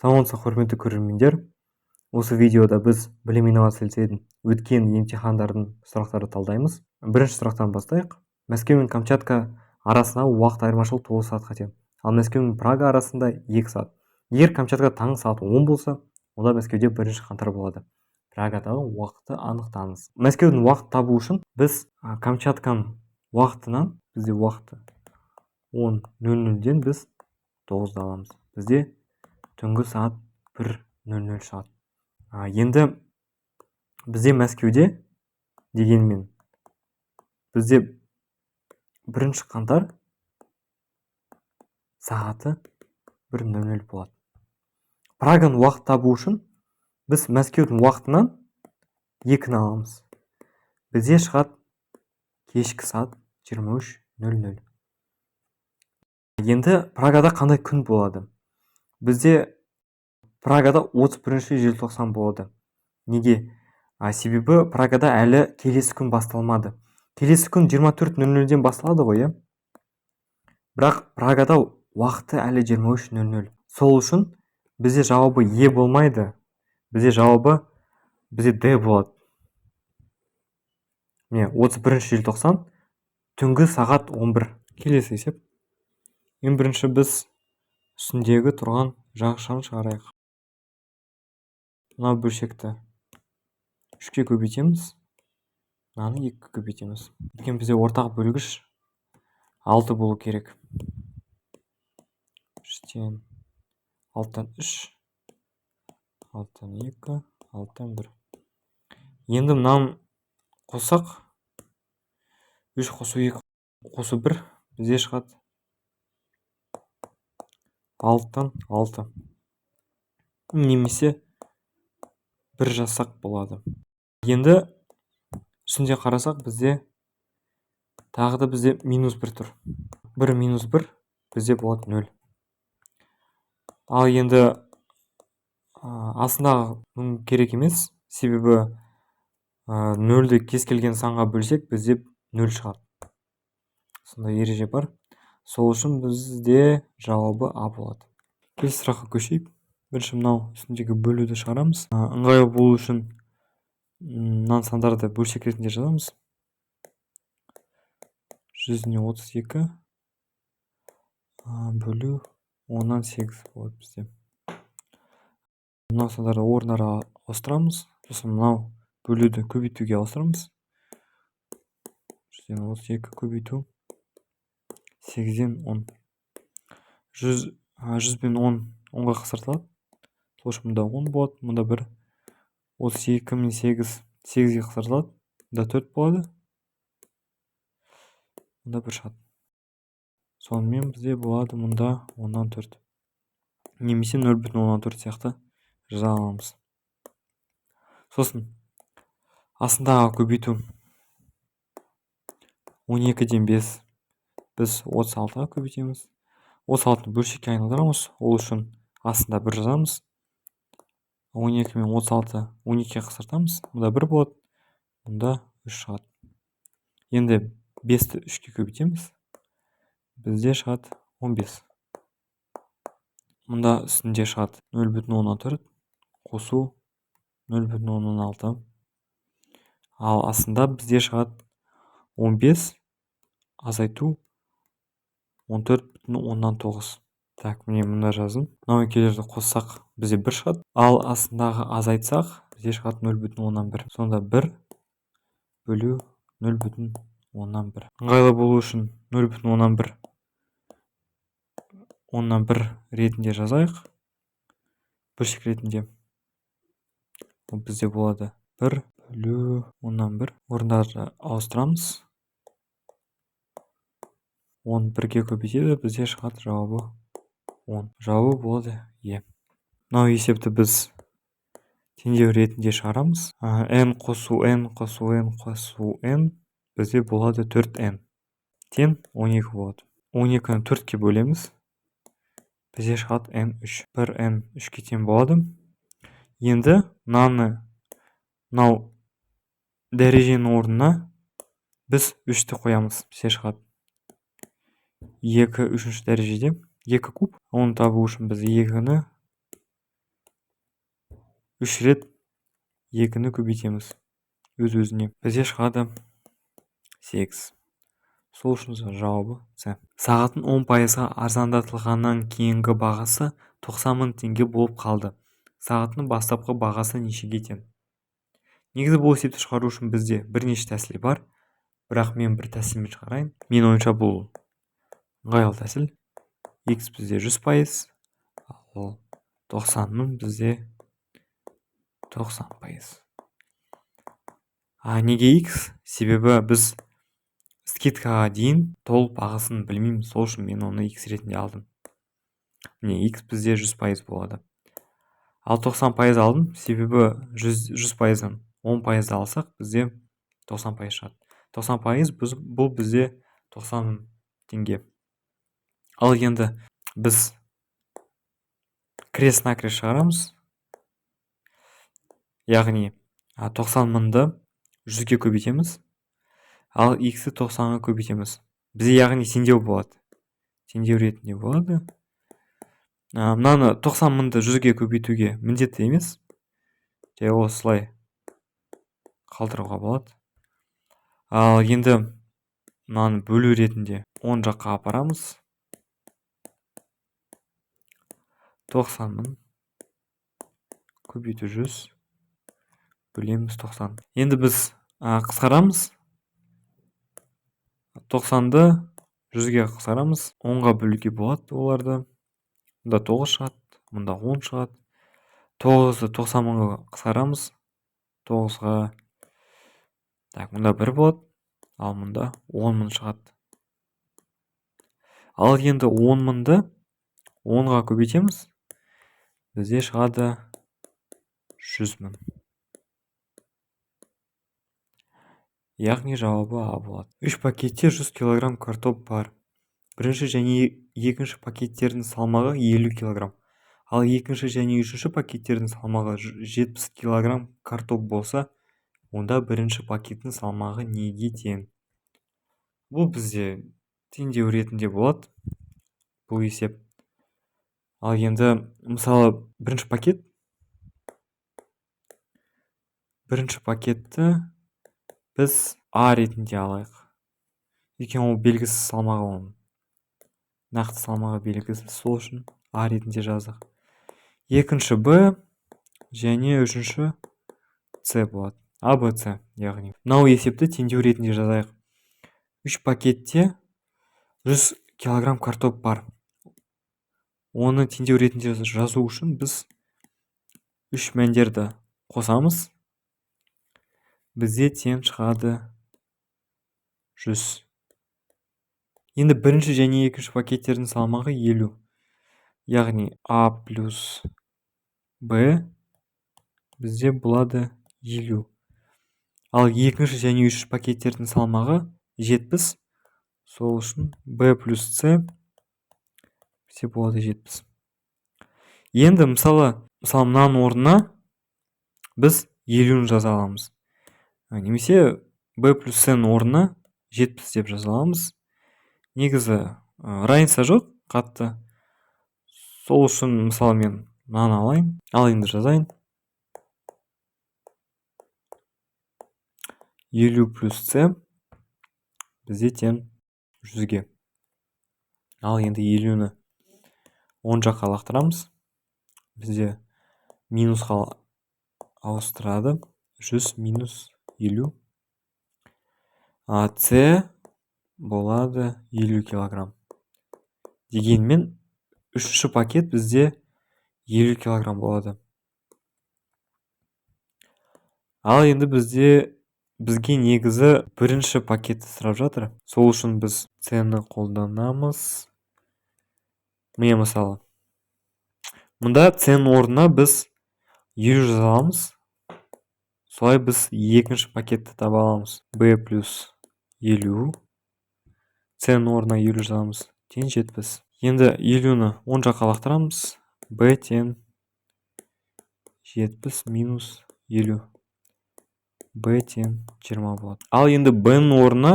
Саламатсыздар құрметті көрермендер. Осы видеода біз білім инновация лицейдің өткен емтихандардың сұрақтарды талдаймыз. Бірінші сұрақтан бастайық. Мәскеу мен Камчатка арасындағы уақыт айырмашылығы 9 сағатқа тең. Ал Мәскеу мен Прага арасында 2 сағат. Егер Камчатка таңғы сағат 10 болса, онда Мәскеуде 1 қаңтар болады. Прагадағы уақытты анықтаңыз. Мәскеудің уақыт табу үшін біз Камчатканың уақытынан, бізде уақыты 10:00-ден біз 9-ды аламыз. Бізде түнгі сағат 1:00 шығады. Енді бізде Мәскеуде дегенмен бізде 1 қаңтар сағаты 1:00 болады. Праганың уақыт табу үшін біз Мәскеудің уақытынан 2-ні аламыз. Бізде шығады кешкі сағат 23:00. Енді Прагада қандай күн болады? Бізде Прагада 31 желтоқсан болады. Неге? Себебі Прагада әлі келесі күн басталмады. Келесі күн 24:00-ден басталады ғой, иә? Бірақ Прагада уақыты әлі 23:00. Сол үшін бізде жауабы Е болмайды. Бізде жауабы Д болады. Міне, 31 желтоқсан түнгі сағат 11. Келесі есеп. Ең бірінші біз үстіндегі тұрған жағышын шығарайық. Мына бөлшекті 3-ке көбейтеміз. Мынаны 2-ке көбейтеміз. Өйткені бізде ортақ бөлгіш 6 болу керек. 3-тен 6-тан 3, 6-тан 2, 6-тан 1. Енді мынаны қоссақ, 3 қосу 2 қосу 1 бізде шығады 6-тан 6. Немесе 1 жазсақ болады. Енді үстінде қарасақ, бізде тағы да бізде -1 тұр. 1 - 1 бізде болады 0. Ал енді астындағы керек емес, себебі 0-ді кез келген санға бөлсек, бізде 0 шығады. Сондай ереже бар. Сол үшін бізде жауабы А болады. Келесі сұраққа көшейік. Бірінші мынау үстіндегі бөлуді шығарамыз. Ыңғайлы болу үшін мына сандарды бөлшек ретінде жазамыз. 100-32 бөлу 10-8 болады бізде. Мынау сандарды орындарға ауыстырамыз. Сосын мынау бөлуді көбейтуге ауыстырамыз. 100-32 көбейту 8-ден 10. 100 пен 10-ға қысқартылады. Сол үшін мұнда 10 болады. Мұнда 1. 32 мен 8-ге қысқартылады. Мұнда 4 болады. Мұнда 1 шығады. Сонымен бізде болады мұнда 10-4. Немесе 0,14 сияқты жаза аламыз. Сосын астындағы көбейту 12-ден 5 біз 36-ға көбейтеміз. 36-ны бөлшекке айналдырамыз. Ол үшін астында 1 жазамыз. 12 мен 36 12-ге қысқартамыз. Мұнда 1 болады. Мұнда 3 шығады. Енді 5-ті 3-ке көбейтеміз. Бізде шығады 15. Мұнда үстінде шығады 0,14 қосу 0,16. Ал астында бізде шығады 15 азайту 14,9. Так, міне мұнда жаздым. Мынау екеулерді қоссақ, бізде 1 шығады. Ал астындағы азайтсақ, бізде шығады 0,11. Сонда 1 бөлу 0,11. Ыңғайлы болу үшін 0,11 ретінде жазайық. Бөлшек ретінде. Бізде болады 1 бөлу 11. Орындарды ауыстырамыз. 11-ге көбейтеді. Бізде шығады жауабы 10. Жауабы болады Е. Мынау есепті біз теңдеу ретінде шығарамыз. n қосу n қосу n қосу n бізде болады 4n. Тен 12 болады. 12-ні 4-ке бөлеміз. Бізде шығады n3. 1n 3-ке тең болады. Енді мынау дәреженің орнына біз 3-ті қоямыз. Бізде шығады 2 3-ші дәрежеде 2 куб. Оны табу үшін біз 2-ні 3 рет 2-ні көбейтеміз өз-өзіне. Бізде шығады 8. Сол үшін жауабы С. Сағаттың 10%-ға арзандатылғаннан кейінгі бағасы 90 мың теңге болып қалды. Сағаттың бастапқы бағасы нешеге тең? Негізі бұл есепті шығару үшін бізде бірнеше тәсіл бар, бірақ мен бір тәсілмен шығарайын. Мен ойымша бұл ыңғайлы тәсіл. X бізде 100%, ал 90 мың бізде 90%. Неге X? Себебі біз скидкаға дейін толық бағасын білмейміз, сол үшін мен оны X ретінде алдым. Міне, X бізде 100% болады. Ал 90% алдым, себебі 100%-дан 10% алсақ, бізде 90% шығады. 90% бұл бізде 90 мың теңге. Ал енді біз крест-накрест шығарамыз. Яғни 90 мыңды 100-ге көбейтеміз, ал X-ті 90-ға көбейтеміз. Бізде яғни теңдеу болады. Теңдеу ретінде болады. Мынаны 90 мыңды 100-ге көбейтуге міндетті емес. Жай осылай қалдыруға болады. Ал енді мынаны бөлу ретінде 10 жаққа апарамыз. 90 мың көбейту 100 бөлеміз 90. Енді біз қысқарамыз. 90-ды 100-ге қысқарамыз. 10-ға бөлуге болады оларды. Мұнда 9 шығады, мұнда 10 шығады. 9-ды 90 мыңға қысқарамыз. 9-ға мұнда 1 болады, ал мұнда 10 мың шығады. Ал енді 10 мыңды 10-ға көбейтеміз. Бізде шығады 100 мың. Яғни жауабы А болады. 3 пакетте 100 кг картоп бар. Бірінші және екінші пакеттердің салмағы 50 кг. Ал екінші және үшінші пакеттердің салмағы 70 кг картоп болса, онда бірінші пакеттің салмағы неге тең? Бұл бізде теңдеу ретінде болады. Бұл есеп. Ал енді мысалы бірінші пакетті біз А ретінде алайық. Өйткені ол белгісіз салмағы оның. Нақты салмағы белгісіз, сол үшін А ретінде жаздық. Екінші Б және үшінші С болады. А, Б, С, яғни. Мынау есепті теңдеу ретінде жазайық. 3 пакетте 100 кг картоп бар. Оны теңдеу ретінде жазу үшін біз 3 мәндерді қосамыз. Бізде тең шығады 100. Енді бірінші және екінші пакеттердің салмағы 50. Яғни А плюс Б бізде болады 50. Ал екінші және үшінші пакеттердің салмағы 70. Сол үшін Б плюс С бізде болады 70. Енді мысалы мынаның орнына біз 50-ні жаза аламыз. Немесе Б плюс С-ның орнына 70 деп жаза аламыз. Негізі разница жоқ қатты. Сол үшін мысалы мен мынаны алайын. Ал енді жазайын. 50 плюс С бізде тең 100-ге. Ал енді 50-ні 10 жаққа лақтырамыз. Бізде минусқа ауыстырады. 100 минус 50. С болады 50 кг. Дегенмен үшінші пакет бізде 50 кг болады. Ал енді бізге негізі бірінші пакетті сұрап жатыр. Сол үшін біз С-ні қолданамыз. Міне мысалы. Мұнда С-ның орнына біз 50 жаза аламыз. Солай біз екінші пакетті таба аламыз. Б плюс 50. С-ның орнына 50 жазамыз. Тең 70. Енді 50-ні 10 жаққа лақтырамыз. Б тең 70 минус 50. Б тең 20 болады. Ал енді Б-ның орнына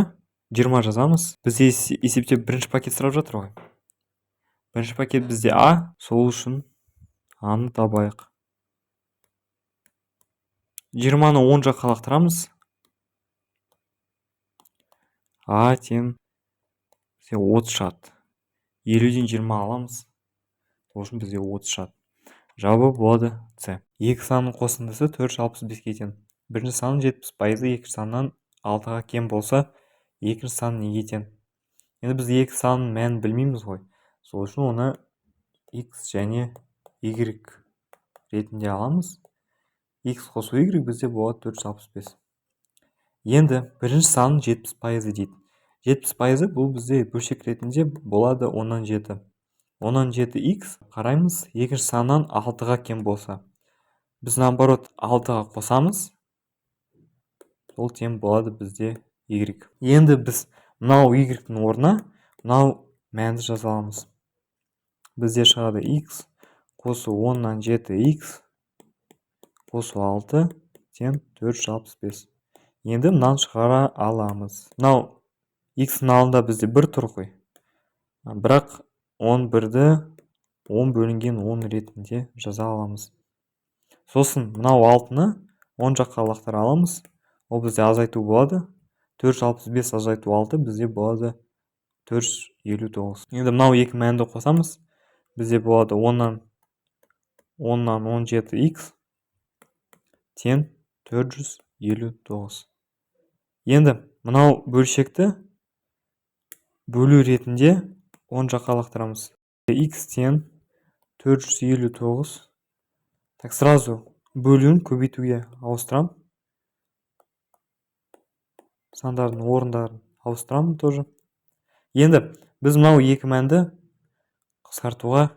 20 жазамыз. Бізде есептеп бірінші пакет сұрап жатыр ғой. Бірінші пакет бізде А. Сол үшін А-ны табайық. 20-ны 10 жаққа лақтырамыз. А тең 30 шығады. 50-ден 20 аламыз. Сол үшін бізде 30 шығады. Жауабы болады С. Екі санның қосындысы 465-ге тең. Бірінші санның 70%, екінші саннан 6-ға кем болса, екінші сан неге тең? Енді біз екі санның мәнін білмейміз ғой. Сол үшін оны x және y ретінде аламыз. X қосу y бізде болады 465. Енді бірінші санның 70% дейді. 70% бұл бізде бөлшек ретінде болады 10-7. 10-7x қараймыз, екінші саннан 6-ға кем болса. Біз наоборот 6-ға қосамыз. Ол тең болады бізде y. Енді біз мынау y-дің орнына мынау мәнді жаза аламыз. Бізде шығады x қосу 10-7x қосу 6 тең 465. Енді мынаны шығара аламыз. Мынау x-ның алдында бізде 1 тұр ғой. Бірақ 11-ді 10 бөлінген 10 ретінде жаза аламыз. Сосын мынау 6-ны 10 жаққа лақтыра аламыз. Ол бізде азайту болады. 465 азайту 6 бізде болады 459. Енді мынау екі мәнді қосамыз. Бізде болады 10-нан 17x тең 459. Енді мынау бөлшекті бөлу ретінде 10 жаққа лақтырамыз. X тең 459. Так, сразу бөлуін көбейтуге ауыстырам. Сандардың орындарын ауыстырам тоже. Енді біз мынау екі мәнді қысқартуға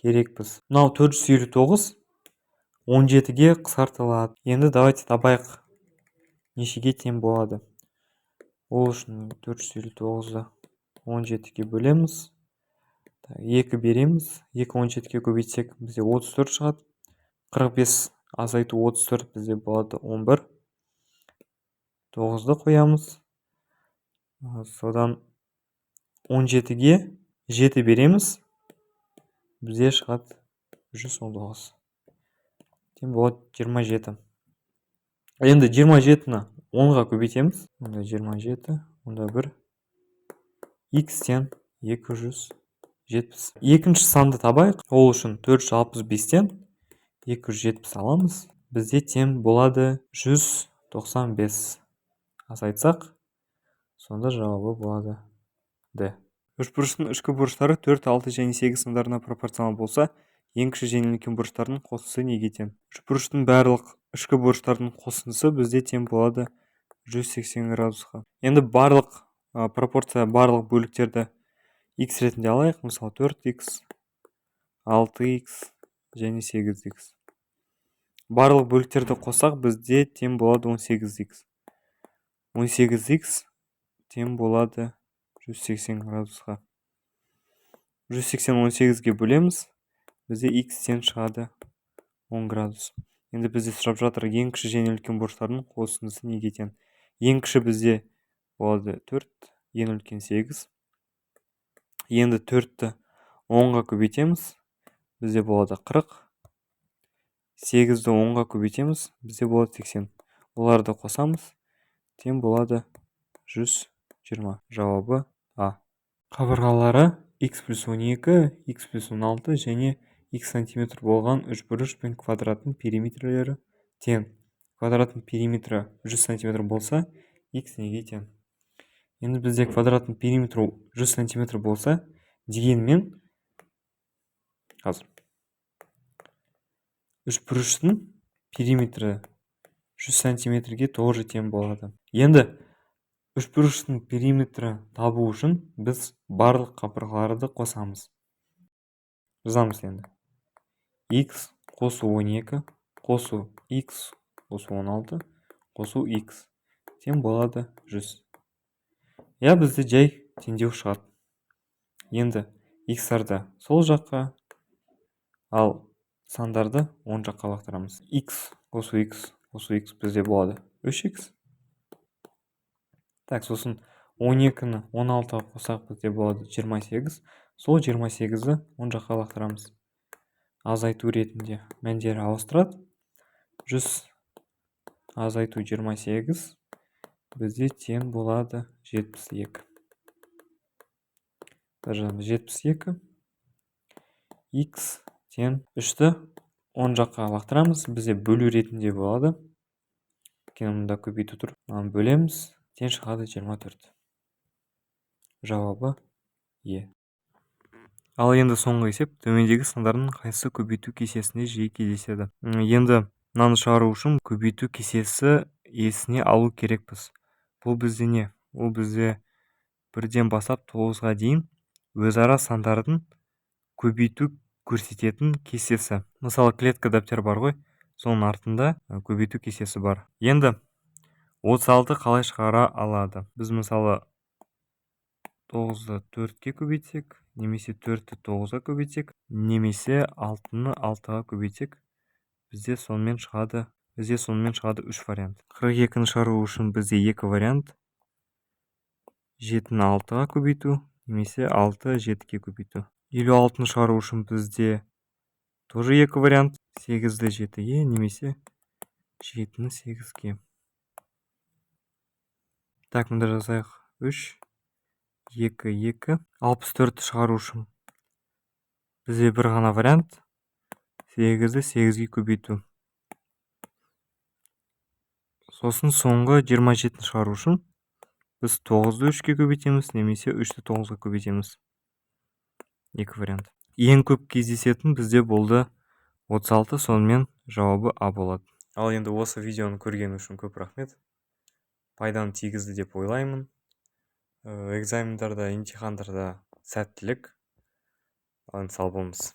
керекпіз. Мынау 459 17-ге қысқартылады. Енді давайте табайық нешеге тең болады. Ол үшін 459-ды 17-ге бөлеміз. 2 береміз. 2 17-ге көбейтсек бізде 34 шығады. 45 азайту 34 бізде болады 11. 9-ды қоямыз. Содан 17-ге 7 береміз. Бізде шығады 119. Тең болады 27. Енді 27-ні 10-ға көбейтеміз. Онда 27, онда 1. X тең 270. Екінші санды табайық. Ол үшін 465-тен 270 аламыз. Бізде тең болады 195. Азайтсақ, сонда жауабы болады D. Үшбұрыштың ішкі бұрыштары 4, 6 және 8 сымдарына пропорционал болса, ең кіші және үлкен бұрыштардың қосындысы неге тең? Үшбұрыштың барлық ішкі бұрыштардың қосындысы бізде тең болады 180 градусқа. Енді барлық пропорция барлық бөліктерді x ретінде алайық. Мысалы 4x, 6x және 8x. Барлық бөліктерді қоссақ бізде тең болады 18x. 18x тең болады 180 градусқа. 180 18-ге бөлеміз. Бізде x тең шығады 10 градус. Енді бізде сұрап жатыр ең кіші және үлкен бұрыштардың қосындысы неге тең? Ең кіші бізде болады 4, ең үлкен 8. Енді 4-ті 10-ға көбейтеміз. Бізде болады 40. 8-ді 10-ға көбейтеміз. Бізде болады 80. Оларды қосамыз. Тең болады 120. Жауабы А. Қабырғалары x плюс 12, x плюс 16 және x сантиметр болған үшбұрыш пен квадраттың периметрлері тең. Квадраттың периметрі 100 сантиметр болса, x неге тең? Енді бізде квадраттың периметрі 100 сантиметр болса, дегенмен қазір үшбұрыштың периметрі 100 сантиметрге тоже тең болады. Енді үшбұрыштың периметрі табу үшін біз барлық қабырғаларды қосамыз. Жазамыз енді. X қосу 12, қосу X қосу 16, қосу X тең болады 100. Бізде жай теңдеу шығады. Енді X-арды сол жаққа, ал сандарды 10 жаққа лақтырамыз. X қосу X бізде болады 3X. Так, сосын 12-ні 16-ға қосақ бізде болады 28. Сол 28-ді 10 жаққа лақтырамыз. Азайту ретінде мәндері ауыстырады. азайту 28 бізде тең болады 72. Жазамыз 72. X тең 3-ті 10 жаққа лақтырамыз. Бізде бөлу ретінде болады. Мұнда көбейту тұр. Бөлеміз. Тең шығады 24. Жауабы Е. Ал енді соңғы есеп. Төмендегі сандардың қайсысы көбейту кесесінде жиі кездеседі? Енді мынаны шығару үшін көбейту кесесі есіне алу керекпіз. Бұл бізде не? Ол бізде 1-ден бастап 9-ға дейін өзара сандардың көбейту көрсететін кесесі. Мысалы, клетка дәптер бар ғой, соның артында көбейту кесесі бар. Енді 36 қалай шығара алады? Біз мысалы 9-ды 4-ке көбейтсек, немесе 4-ті 9-ға көбейтсек, немесе 6-ны 6-ға көбейтсек, бізде сонымен шығады 3 вариант. 42-ні шығару үшін бізде 2 вариант. 7-ні 6-ға көбейту, немесе 6-ті 7-ке көбейту. 56-ны шығару үшін бізде тоже 2 вариант. 8-ді 7-ге, немесе 7-ні 8-ге. Так, мұнда жазайық 3, 2, 2. 64-ті шығару үшін бізде бір ғана вариант. 8-ді 8-ге көбейту. Сосын соңғы 27-ні шығару үшін біз 9-ды 3-ке көбейтеміз, немесе 3-ті 9-ға көбейтеміз. 2 вариант. Ең көп кездесетін бізде болды 36, сонымен жауабы А болады. Ал енді осы видеоны көрген үшін көп рахмет. Пайданы тигізді деп ойлаймын. Экзамендарда, емтихандарда сәттілік. Ал енді сау болыңыз.